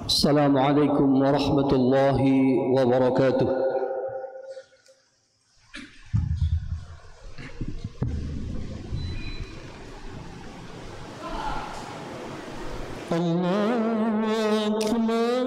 السلام عليكم ورحمة الله وبركاته. الله أكبر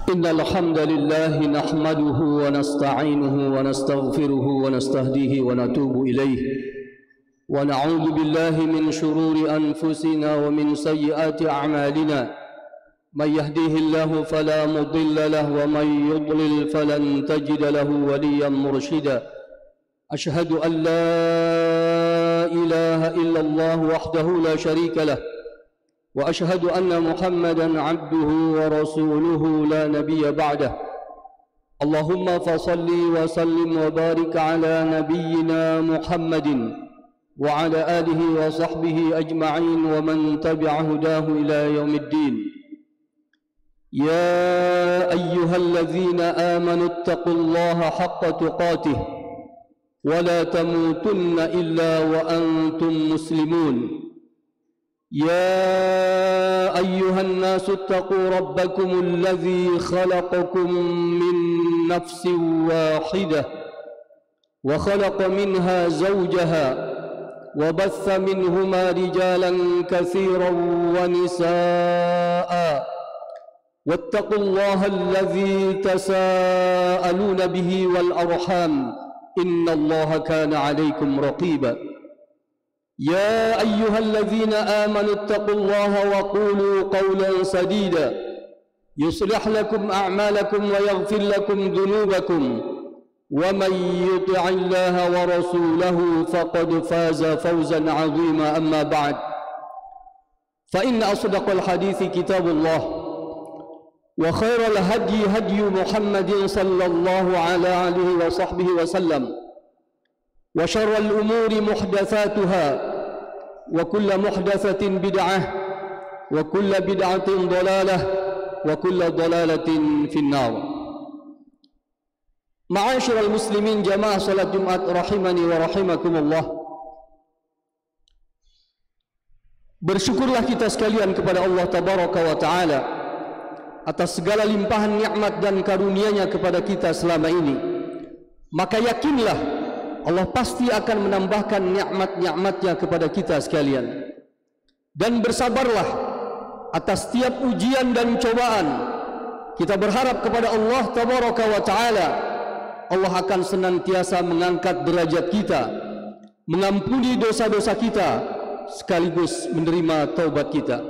إن الحمد لله نحمده ونستعينه ونستغفره ونستهديه ونتوب إليه ونعوذ بالله من شرور أنفسنا ومن سيئات أعمالنا من يهديه الله فلا مضل له ومن يضلل فلن تجد له وليا مرشدا أشهد أن لا إله إلا الله وحده لا شريك له وأشهد أن محمدا عبده ورسوله لا نبي بعده اللهم فصل وسلم وبارك على نبينا محمد وعلى آله وصحبه أجمعين ومن تبع هداه إلى يوم الدين يا أيها الذين آمنوا اتقوا الله حق تقاته ولا تموتن إلا وأنتم مسلمون يا أيها الناس اتقوا ربكم الذي خلقكم من نفس واحدة وخلق منها زوجها وبث منهما رجالا كثيرا ونساء واتقوا الله الذي تساءلون به والأرحام إن الله كان عليكم رقيبا يا أيها الذين آمنوا اتقوا الله وقولوا قولا سديدا يصلح لكم أعمالكم ويغفر لكم ذنوبكم ومن يطع الله ورسوله فقد فاز فوزا عظيما أما بعد فإن أصدق الحديث كتاب الله وخير الهدي هدي محمد صلى الله عليه وصحبه وسلم وشر الأمور محدثاتها وكل محدثة بدعة وكل بدعة ضلالة وكل ضلالة في النار. Ma'asyiral muslimin jamaah salat Jumat rahimani wa rahimakumullah. Bersyukurlah kita sekalian kepada Allah tabaraka wa taala atas segala limpahan nikmat dan karunia-Nya kepada kita selama ini. Maka yakinlah Allah pasti akan menambahkan nikmat-nikmat-Nya kepada kita sekalian. Dan bersabarlah atas setiap ujian dan cobaan. Kita berharap kepada Allah tabaraka wa taala Allah akan senantiasa mengangkat derajat kita, mengampuni dosa-dosa kita, sekaligus menerima taubat kita.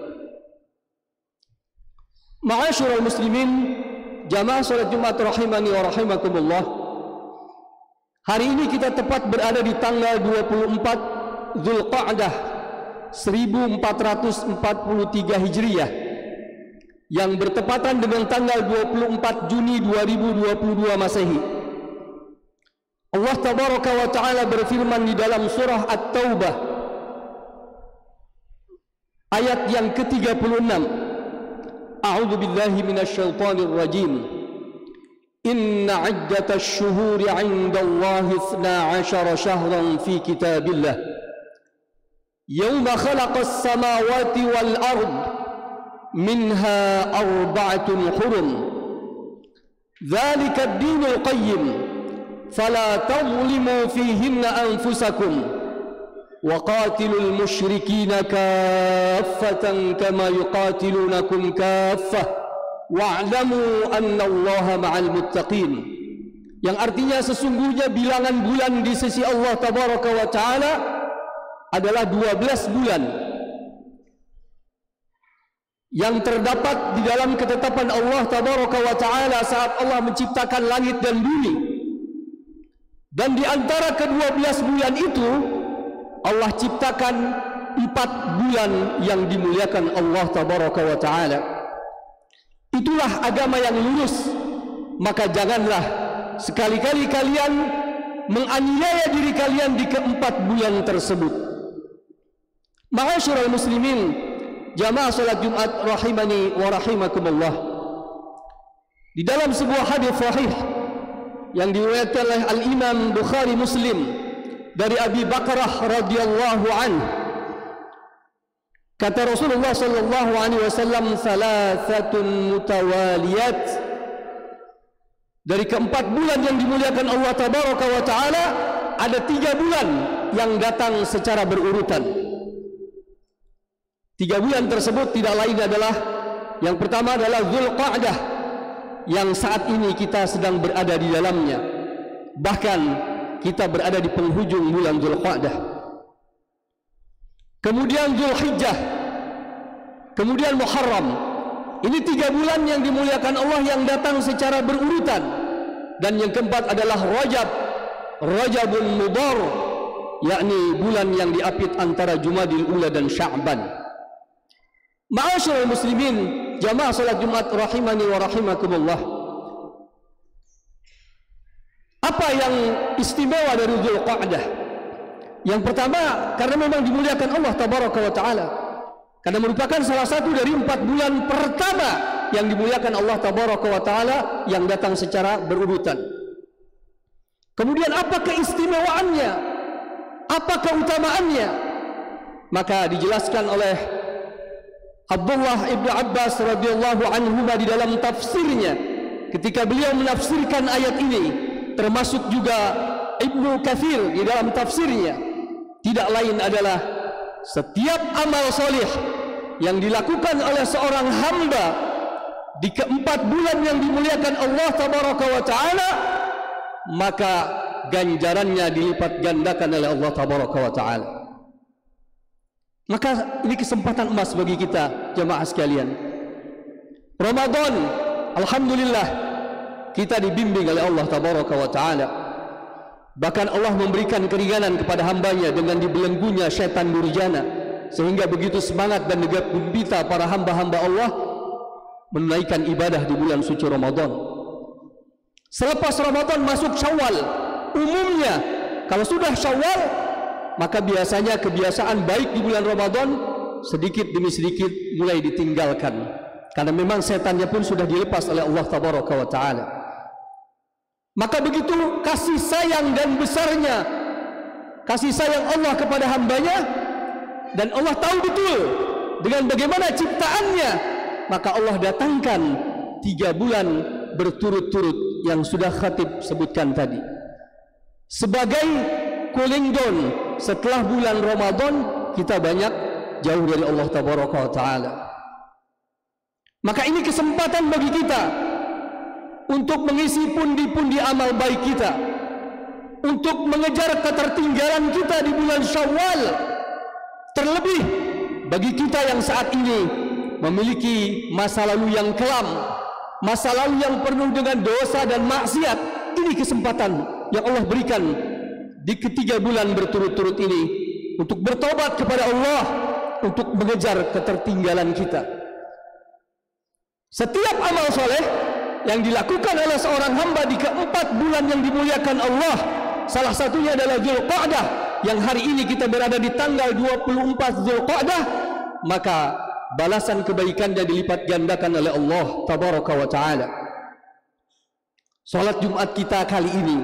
Ma'asyiral muslimin, jamaah salat Jumat rahimani wa rahimakumullah. Hari ini kita tepat berada di tanggal 24 Zulqa'dah 1443 Hijriah yang bertepatan dengan tanggal 24 Juni 2022 Masehi. Allah tabaraka wa ta'ala berfirman di dalam surah At-Taubah ayat yang ke-36. A'udzu billahi minasyaitonir rajim. Inna 'iddatash shuhuri 'indallahi 12 shahran fi kitabillah. Yawma khalaqas samawati wal ard minha arba'atun hurum. Dzalika ad-dinul qayyim. فلا تظلموا فيهن أنفسكم وقاتلوا المشركين كافة كما يقاتلونكم كافة واعلموا أن الله مع المتقين, yang artinya sesungguhnya bilangan bulan di sisi Allah tabaraka wa taala adalah 12 bulan yang terdapat di dalam ketetapan Allah tabaraka wa taala saat Allah menciptakan langit dan bumi. Dan di antara ke-12 bulan itu Allah ciptakan 4 bulan yang dimuliakan Allah tabaraka wa ta'ala. Itulah agama yang lurus. Maka janganlah sekali-kali kalian menganiaya diri kalian di ke-4 bulan tersebut. Ma'asyiral muslimin, jamaah salat Jumat rahimani wa rahimakumullah. Di dalam sebuah hadis sahih yang diriwayatkan oleh Al-Imam Bukhari Muslim dari Abi Bakrah radhiyallahu anhu, kata Rasulullah sallallahu alaihi wasallam, "Salasatun mutawaliyat." Dari keempat bulan yang dimuliakan Allah tabaraka wa taala, ada 3 bulan yang datang secara berurutan. 3 bulan tersebut tidak lain adalah, yang pertama adalah Zulqa'dah, yang saat ini kita sedang berada di dalamnya. Bahkan kita berada di penghujung bulan Dzulqa'dah. Kemudian Dzulhijjah, kemudian Muharram. Ini 3 bulan yang dimuliakan Allah yang datang secara berurutan. Dan yang keempat adalah Rajab, Rajabun Mudhar, yakni bulan yang diapit antara Jumadil Ula dan Sya'ban. Ma'asyiral muslimin, jamaah salat Jumat rahimani wa rahimakumullah. Apa yang istimewa dari Dzulqa'dah? Yang pertama, karena memang dimuliakan Allah tabaraka wa taala. Karena merupakan salah satu dari 4 bulan pertama yang dimuliakan Allah tabaraka wa taala yang datang secara berurutan. Kemudian apa keistimewaannya? Apa keutamaannya? Maka dijelaskan oleh Abdullah ibnu Abbas radhiyallahu anhu di dalam tafsirnya ketika beliau menafsirkan ayat ini, termasuk juga Ibnu Katsir di dalam tafsirnya, tidak lain adalah setiap amal soleh yang dilakukan oleh seorang hamba di keempat bulan yang dimuliakan Allah tabaraka wa ta'ala, maka ganjarannya dilipat gandakan oleh Allah tabaraka wa ta'ala. Maka ini kesempatan emas bagi kita jemaah sekalian. Ramadan, alhamdulillah kita dibimbing oleh Allah tabaraka wa ta'ala. Bahkan Allah memberikan keringanan kepada hambanya dengan dibelenggunya syaitan durjana, sehingga begitu semangat dan gegap gembira para hamba-hamba Allah menunaikan ibadah di bulan suci Ramadan. Selepas Ramadan masuk Syawal. Umumnya kalau sudah Syawal, maka biasanya kebiasaan baik di bulan Ramadan sedikit demi sedikit mulai ditinggalkan, karena memang setannya pun sudah dilepas oleh Allah tabaraka wa ta'ala. Maka begitu kasih sayang dan besarnya kasih sayang Allah kepada hambanya, dan Allah tahu betul dengan bagaimana ciptaannya, maka Allah datangkan 3 bulan berturut-turut yang sudah khatib sebutkan tadi sebagai cooling down. Setelah bulan Ramadan kita banyak jauh dari Allah tabaraka wa ta'ala. Maka ini kesempatan bagi kita untuk mengisi pundi-pundi amal baik kita, untuk mengejar ketertinggalan kita di bulan Syawal. Terlebih bagi kita yang saat ini memiliki masa lalu yang kelam, masa lalu yang penuh dengan dosa dan maksiat. Ini kesempatan yang Allah berikan di ketiga bulan berturut-turut ini untuk bertobat kepada Allah, untuk mengejar ketertinggalan kita. Setiap amal soleh yang dilakukan oleh seorang hamba di keempat bulan yang dimuliakan Allah, salah satunya adalah Dzulqa'dah, yang hari ini kita berada di tanggal 24 Dzulqa'dah, maka balasan kebaikannya dilipat gandakan oleh Allah tabaraka wa ta'ala. Salat Jumat kita kali ini,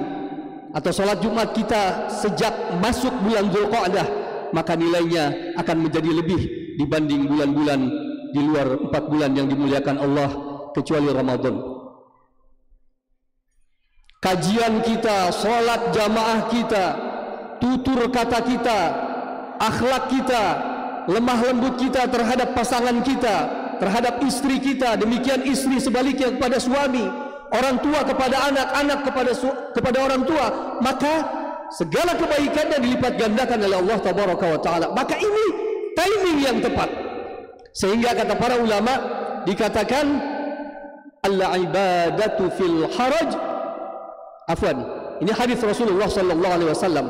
atau salat Jumat kita sejak masuk bulan Dzulqa'dah, maka nilainya akan menjadi lebih dibanding bulan-bulan di luar 4 bulan yang dimuliakan Allah kecuali Ramadan. Kajian kita, salat jamaah kita, tutur kata kita, akhlak kita, lemah lembut kita terhadap pasangan kita, terhadap istri kita, demikian istri sebaliknya kepada suami, orang tua kepada anak, anak kepada orang tua, maka segala kebaikannya dilipat gandakan oleh Allah tabaraka wa ta'ala. Maka ini timing yang tepat, sehingga kata para ulama dikatakan al-ibadatu fil haraj, afwan, ini hadis Rasulullah sallallahu alaihi wasallam,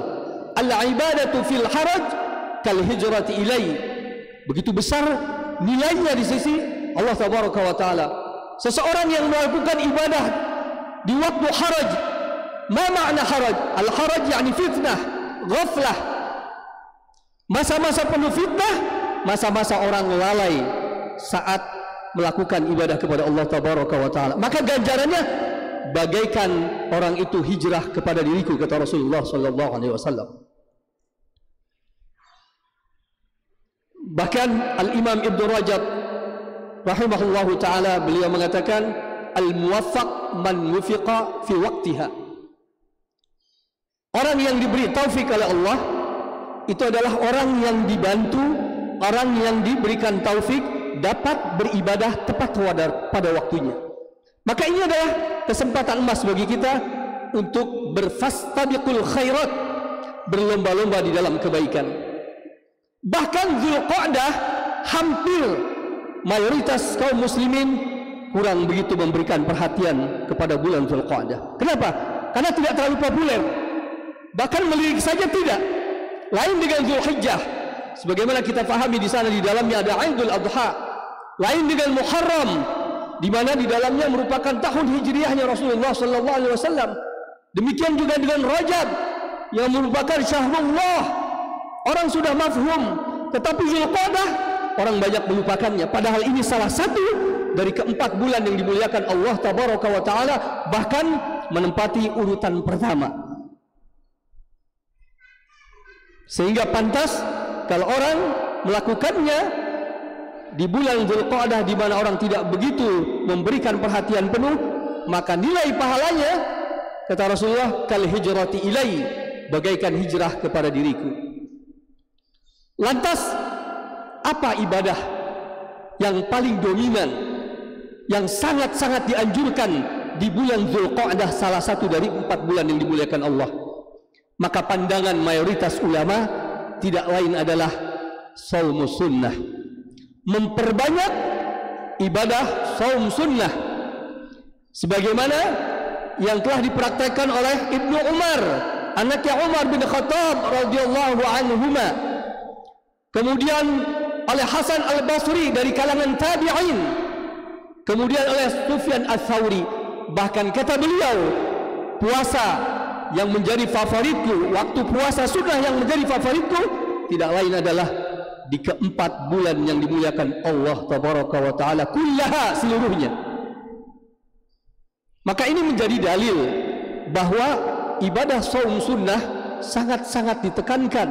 al-ibadatu fil haraj kal hijrati ilai. Begitu besar nilainya di sisi Allah tabaraka wa taala. Seseorang yang melakukan ibadah di waktu haraj. Ma makna haraj? Al-haraj yakni fitnah, ghaflah. Masa-masa penuh fitnah, masa-masa orang lalai saat melakukan ibadah kepada Allah tabaraka wa taala. Maka ganjarannya bagaikan orang itu hijrah kepada diriku, kata Rasulullah sallallahu alaihi wasallam. Bahkan Al-Imam Ibnu Rajab rahimahullahu taala beliau mengatakan al-muwaffaq man wufiqa fi waqtiha. Orang yang diberi taufik oleh Allah itu adalah orang yang dibantu, orang yang diberikan taufik dapat beribadah tepat pada waktunya. Maka ini adalah kesempatan emas bagi kita untuk berfastabiqul khairat, berlomba-lomba di dalam kebaikan. Bahkan Zulqa'dah hampir mayoritas kaum muslimin kurang begitu memberikan perhatian kepada bulan Zulqa'dah. Kenapa? Karena tidak terlalu populer. Bahkan melirik saja tidak. Lain dengan Zulhijjah, sebagaimana kita pahami di sana di dalamnya ada Idul Adha. Lain dengan Muharram, di mana di dalamnya merupakan tahun hijriahnya Rasulullah sallallahu alaihi wasallam. Demikian juga dengan Rajab yang merupakan syahrullah. Orang sudah mafhum, tetapi Zulqa'dah orang banyak melupakannya. Padahal ini salah satu dari keempat bulan yang dimuliakan Allah tabaraka wa taala, bahkan menempati urutan pertama. Sehingga pantas kalau orang melakukannya di bulan Zulqa'dah di mana orang tidak begitu memberikan perhatian penuh, maka nilai pahalanya, kata Rasulullah, kal hijrati ilai, bagaikan hijrah kepada diriku. Lantas apa ibadah yang paling dominan, yang sangat-sangat dianjurkan di bulan Zulqa'dah, salah satu dari 4 bulan yang dimuliakan Allah? Maka pandangan mayoritas ulama tidak lain adalah shaumus sunnah, memperbanyak ibadah shaum sunnah, sebagaimana yang telah dipraktekkan oleh Ibnu Umar, anaknya Umar bin Khattab radhiyallahu anhuma, kemudian oleh Hasan al-Basri dari kalangan tabi'in, kemudian oleh Sufyan al-Thawri. Bahkan kata beliau, puasa yang menjadi favoritku, waktu puasa sunnah yang menjadi favoritku tidak lain adalah di keempat bulan yang dimuliakan Allah tabaraka wa ta'ala kullaha, seluruhnya. Maka ini menjadi dalil bahwa ibadah shaum sunnah sangat-sangat ditekankan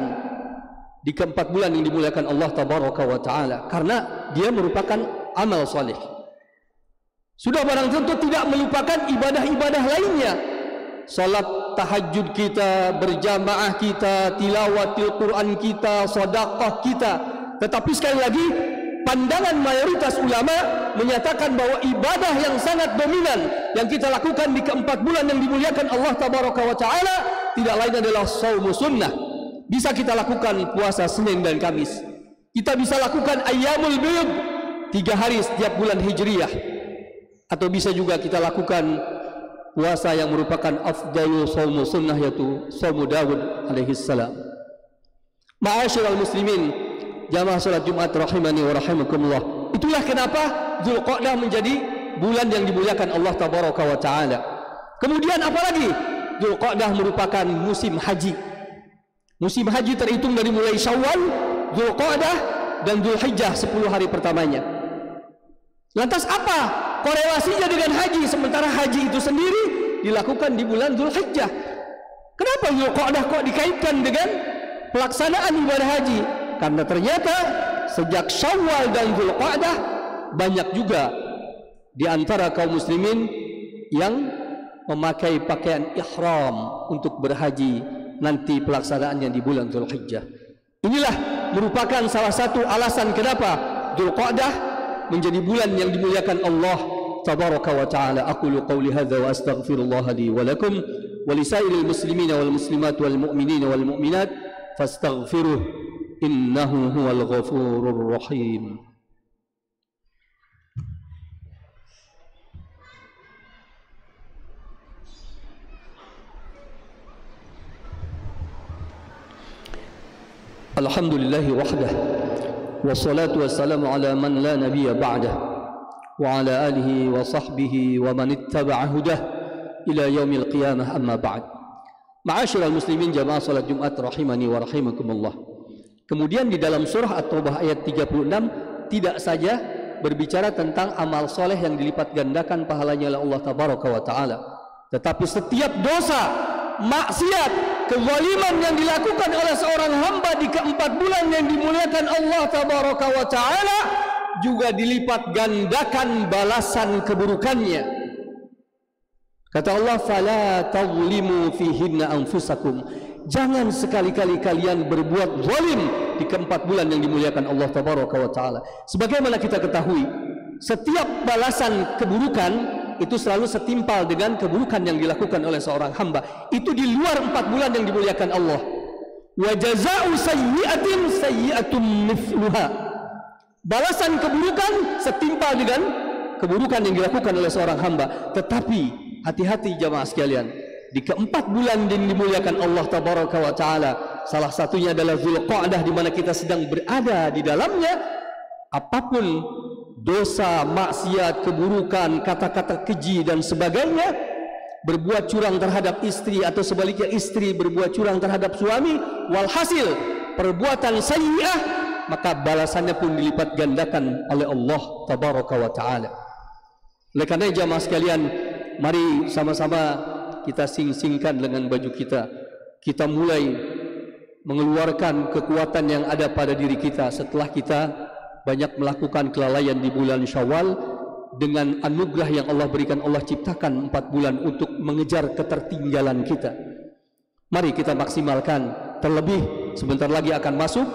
di keempat bulan yang dimuliakan Allah tabaraka wa ta'ala, karena dia merupakan amal saleh. Sudah barang tentu tidak melupakan ibadah-ibadah lainnya, salat tahajud kita, berjamaah kita, tilawatil Quran kita, sedekah kita. Tetapi sekali lagi, pandangan mayoritas ulama menyatakan bahwa ibadah yang sangat dominan yang kita lakukan di keempat bulan yang dimuliakan Allah tabaraka wa ta'ala tidak lain adalah shaumus sunnah. Bisa kita lakukan puasa Senin dan Kamis, kita bisa lakukan ayyamul bid, 3 hari setiap bulan hijriyah, atau bisa juga kita lakukan puasa yang merupakan afdalul shaumus sunnah, yaitu shaumu Daud alaihi salam. Ma'asyiral muslimin, jamaah salat Jumat rahimani wa rahimakumullah. Itulah kenapa Zulqa'dah menjadi bulan yang dimuliakan Allah tabaraka wa taala. Kemudian apalagi? Zulqa'dah merupakan musim haji. Musim haji terhitung dari mulai Syawal, Zulqa'dah dan Zulhijjah, 10 hari pertamanya. Lantas apa korelasinya dengan haji, sementara haji itu sendiri dilakukan di bulan Zulhijjah? Kenapa Zulqa'dah kok dikaitkan dengan pelaksanaan ibadah haji? Karena ternyata sejak Syawal dan Zulqa'dah banyak juga di antara kaum muslimin yang memakai pakaian ihram untuk berhaji nanti pelaksanaannya di bulan Zulhijjah. Inilah merupakan salah satu alasan kenapa Zulqa'dah menjadi bulan yang dimuliakan Allah tabaraka wa ta'ala. Aqulu qawli hadza wa astaghfirullah li wa lakum wa lisairil muslimina wal muslimat wal mu'minina wal mu'minat fastaghfiruh innahu huwal ghafurur rahim. Alhamdulillahi wahdah, wassalatu wassalamu ala man la nabiyya ba'dah, wa ala alihi wa sahbihi wa man ittaba'a hudah ila yaumil qiyamah, amma ba'd. Ma'asyiral muslimin, jamaah salat Jumat rahimani wa rahimakumullah. Kemudian di dalam surah At-Taubah ayat 36 tidak saja berbicara tentang amal soleh yang dilipat gandakan pahalanya oleh Allah tabaraka wa ta'ala, tetapi setiap dosa, maksiat, kezaliman yang dilakukan oleh seorang hamba di keempat bulan yang dimuliakan Allah tabaraka wa ta'ala juga dilipat gandakan balasan keburukannya. Kata Allah, fala tazlimu fihinna anfusakum, jangan sekali-kali kalian berbuat zalim di keempat bulan yang dimuliakan Allah tabaraka wa ta'ala. Sebagaimana kita ketahui, setiap balasan keburukan itu selalu setimpal dengan keburukan yang dilakukan oleh seorang hamba. Itu di luar 4 bulan yang dimuliakan Allah. Wa jazaa'u sayyi'atin sayyi'atun mithluha. Balasan keburukan setimpal dengan keburukan yang dilakukan oleh seorang hamba. Tetapi hati-hati jamaah sekalian, di keempat bulan yang dimuliakan Allah tabaraka wa taala, salah satunya adalah Zulqa'dah, di mana kita sedang berada di dalamnya. Apapun dosa, maksiat, keburukan, kata-kata keji dan sebagainya, berbuat curang terhadap istri atau sebaliknya istri berbuat curang terhadap suami, walhasil perbuatan sayyi'ah, maka balasannya pun dilipat gandakan oleh Allah tabaraka wa taala. Oleh karena jamaah sekalian, mari sama-sama kita sing-singkan dengan baju kita. Kita mulai mengeluarkan kekuatan yang ada pada diri kita setelah kita banyak melakukan kelalaian di bulan Syawal. Dengan anugerah yang Allah berikan, Allah ciptakan 4 bulan untuk mengejar ketertinggalan kita. Mari kita maksimalkan. Terlebih sebentar lagi akan masuk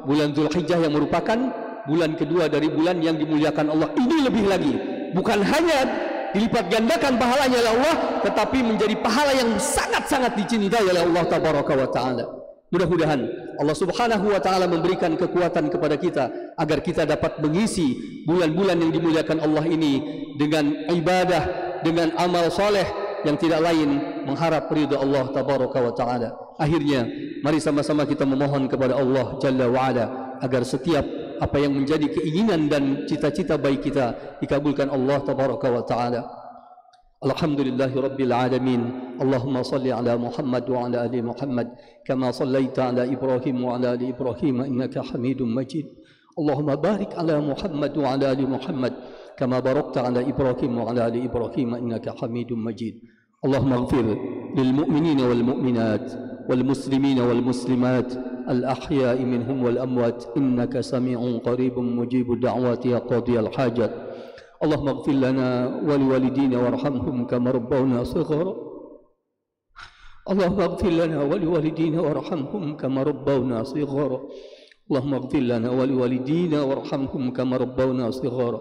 bulan Zulhijjah yang merupakan bulan kedua dari bulan yang dimuliakan Allah. Ini lebih lagi, bukan hanya dilipat gandakan pahalanya oleh Allah, tetapi menjadi pahala yang sangat-sangat dicintai oleh Allah tabaraka wa taala. Mudah-mudahan Allah subhanahu wa ta'ala memberikan kekuatan kepada kita agar kita dapat mengisi bulan-bulan yang dimuliakan Allah ini dengan ibadah, dengan amal soleh yang tidak lain mengharap ridha Allah tabaraka wa ta'ala. Akhirnya mari sama-sama kita memohon kepada Allah jalla wa'ala agar setiap apa yang menjadi keinginan dan cita-cita baik kita dikabulkan Allah tabaraka wa ta'ala. Alhamdulillahi rabbil alamin. Allahumma salli ala Muhammad wa ala ali Muhammad kama sallaita ala Ibrahim wa ala ali Ibrahim innaka Hamidum Majid. Allahumma barik ala Muhammad wa ala ali Muhammad kama barakta ala Ibrahim wa ala ali Ibrahim innaka Hamidum Majid. Allahumma ighfir lil mu'minina wal mu'minat wal muslimina wal muslimat al ahya'i minhum wal amwat innaka sami'un qaribun mujibud da'wati ya qadiyal hajat. اللهم اغفر لنا ولوالدينا وارحمهم كما ربونا صغارا. اللهم اغفر لنا ولوالدينا وارحمهم كما ربونا صغارا. اللهم اغفر لنا ولوالدينا وارحمهم كما ربونا صغارا.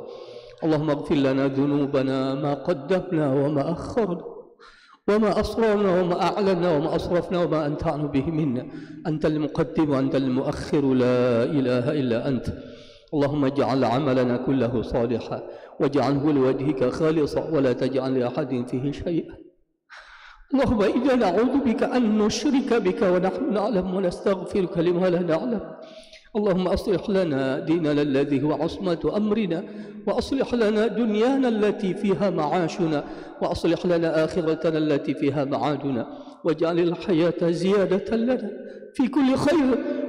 اللهم اغفر لنا ذنوبنا ما قدمنا وما أخرنا وما أسررنا وما أعلنا وما أسرفنا وما أنت أعلم به منا. أنت المقدم وأنت المؤخر، لا إله إلا أنت. اللهم اجعل عملنا كله صالحا واجعله لوجهك خالصا ولا تجعل لأحد فيه شيئا. اللهم إنا نعوذ بك أن نشرك بك ونحن نعلم ونستغفرك لما لا نعلم. اللهم أصلح لنا ديننا الذي هو عصمة أمرنا وأصلح لنا دنيانا التي فيها معاشنا وأصلح لنا آخرتنا التي فيها معادنا واجعل الحياة زيادة لنا في كل خير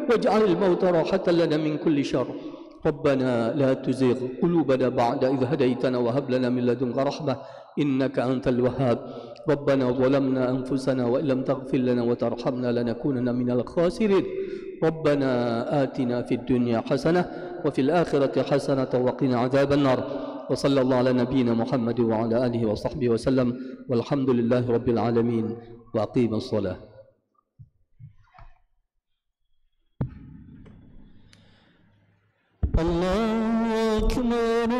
واجعل الموت راحة لنا من كل شر. ربنا لا تزغ قلوبنا بعد إذ هديتنا وهب لنا من لدنك رحمة إنك أنت الوهاب. ربنا ظلمنا أنفسنا وإن لم تغفر لنا وترحمنا لنكونن من الخاسرين. ربنا آتنا في الدنيا حسنة وفي الآخرة حسنة وقنا عذاب النار. وصلى الله على نبينا محمد وعلى آله وصحبه وسلم والحمد لله رب العالمين وأقيم الصلاة. الله أكبر